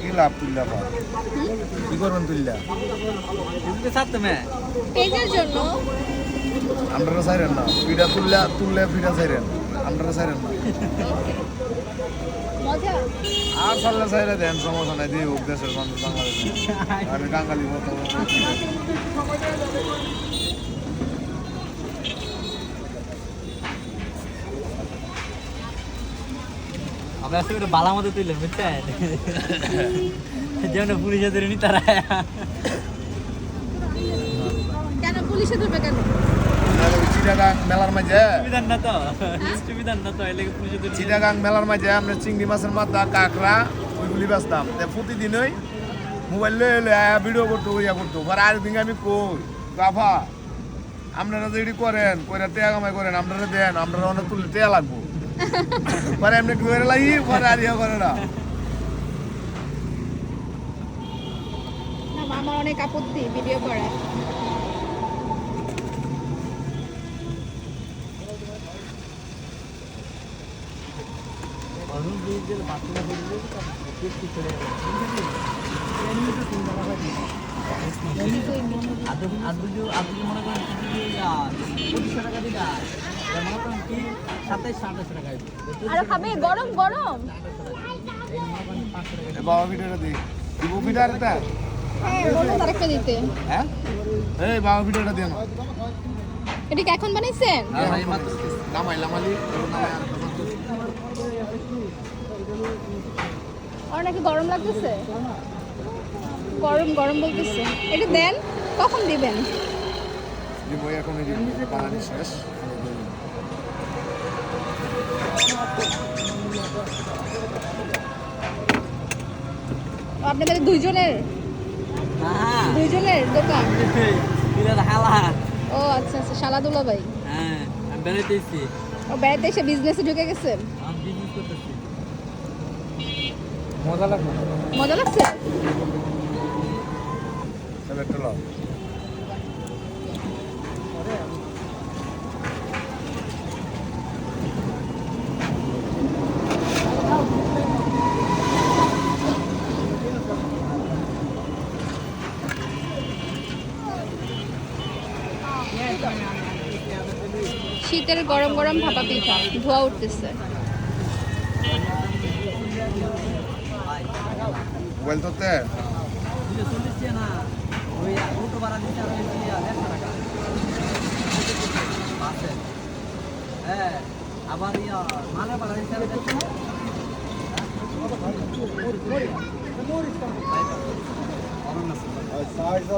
কি লাভ তুললা বা কি করবেন তুললা পেজের জন্য আমরা সাইরেন না ফিডা তুললে ফিডা সাইরেন আমরা সাইরেন না মজা আর সাল্লা সাইরে দেন সমস্যা নাই দিয়ে হোক দেশের মানুষ বাংলাদেশ আমি বাঙালি মতো আমরা আসলে একটা বালা মতো তুললেন বুঝছেন যেমন পুলিশে ধরে নি তারা কেন পুলিশে ধরবে কেন চিটাগাং মেলার মাঝে বিধান না তো বিধান না তো এলে পুলিশে ধরে চিটাগাং মেলার মাঝে আমরা চিংড়ি মাছের মাথা কাঁকড়া ওইগুলি বেচতাম প্রতিদিনই মোবাইল লয়ে ভিডিও করতো ইয়া করতো আর আরেকদিন আমি কই কাফা আপনারা যদি করেন কইরা টেয়া কামাই করেন আপনারা দেন আপনারা অনেক তুললে টেয়া লাগবো পরে এমনি করে লাগি পরে আর ইয়া করে না আমার অনেক আপত্তি ভিডিও করা মনে করেন 2500 টাকা দিলা মনে করেন কি 27-28 টাকা আর খাবে গরম গরম বাবা ভিডিওটা দি দিব ভিডিওটা হ্যাঁ বলো আরেকটা দিতে হ্যাঁ এই বাবা ভিডিওটা দেন এটা কি এখন বানাইছেন নামাইলাম আলি আর নাকি গরম লাগতেছে গরম গরম বলতেছে এটা দেন কখন দিবেন দিব এখন এই বানানি শেষ আপনাদের দুইজনের দোকান হালা ও আচ্ছা আচ্ছা শালা দুলা ভাই হ্যাঁ আমি বেড়াইতেছি ও বেড়াতে এসে বিজনেসে ঢুকে গেছেন আমি বিজনেস করতেছি মজা লাগছে তবে একটু লাও শীতের গরম গরম ভাপা পিঠা ধোয়া উঠতেছে মোবাইল তোতে না ওই অটো ভাড়া দিতে আমি 150 টাকা হ্যাঁ আবার মালে ভাড়া দিতে আমি 100 সাইজ